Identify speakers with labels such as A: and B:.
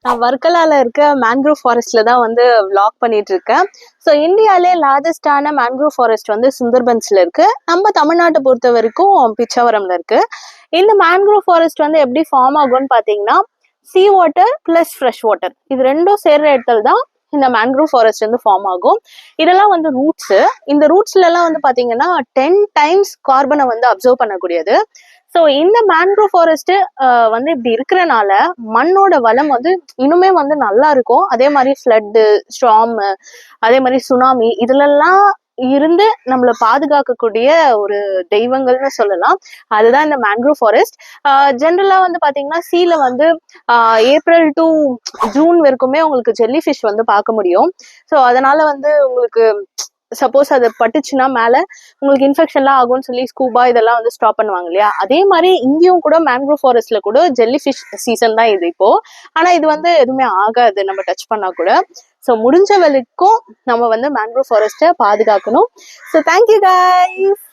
A: நான் வர்க்கலால இருக்க மேன்க்ரோவ் ஃபாரஸ்ட்ல தான் வந்து vlog பண்ணிட்டு இருக்கேன். ஸோ இந்தியாலே லார்ஜஸ்டான மேன்க்ரோவ் ஃபாரஸ்ட் வந்து சுந்தர்பன்ஸ்ல இருக்கு. நம்ம தமிழ்நாட்டை பொறுத்த வரைக்கும் பிச்சாவரம்ல இருக்கு. இந்த மேன்க்ரோவ் ஃபாரஸ்ட் வந்து எப்படி ஃபார்ம் ஆகும்னு பாத்தீங்கன்னா, sea water plus fresh water இது ரெண்டும் சேர்ற இடத்துல தான் இந்த மேன்க்ரோவ் ஃபாரஸ்ட் வந்து ஃபார்ம் ஆகும். இதெல்லாம் வந்து ரூட்ஸ். இந்த ரூட்ஸ்ல எல்லாம் வந்து பாத்தீங்கன்னா 10 டைம்ஸ் கார்பனை வந்து அப்சர்வ் பண்ணக்கூடியது. ஸோ இந்த மேன்க்ரோவ் ஃபாரஸ்ட் வந்து இப்படி இருக்கிறனால மண்ணோட வளம் வந்து இன்னுமே வந்து நல்லா இருக்கும். அதே மாதிரி ஃப்ளட்டு, ஸ்டார்ம், அதே மாதிரி சுனாமி இதுலெல்லாம் இருந்து நம்மளை பாதுகாக்கக்கூடிய ஒரு தெய்வங்கள்னு சொல்லலாம். அதுதான் இந்த மேன்க்ரோவ் ஃபாரஸ்ட். ஜென்ரலா வந்து பாத்தீங்கன்னா சீல வந்து ஏப்ரல் டு ஜூன் வரைக்குமே உங்களுக்கு ஜெல்லி ஃபிஷ் வந்து பார்க்க முடியும். ஸோ அதனால வந்து உங்களுக்கு சப்போஸ் அது பட்டுச்சுன்னா மேல உங்களுக்கு இன்ஃபெக்ஷன்லாம் ஆகும்னு சொல்லி ஸ்கூபா இதெல்லாம் வந்து ஸ்டாப் பண்ணுவாங்க இல்லையா, அதே மாதிரி இங்கேயும் கூட மேன்க்ரோவ் ஃபாரஸ்ட்ல கூட ஜெல்லி ஃபிஷ் சீசன் தான் இது இப்போ. ஆனா இது வந்து எதுவுமே ஆகாது நம்ம டச் பண்ணா கூட. ஸோ முடிஞ்ச வரைக்கும் நம்ம வந்து மேன்க்ரோவ் ஃபாரஸ்ட்டை பாதுகாக்கணும். So thank you guys.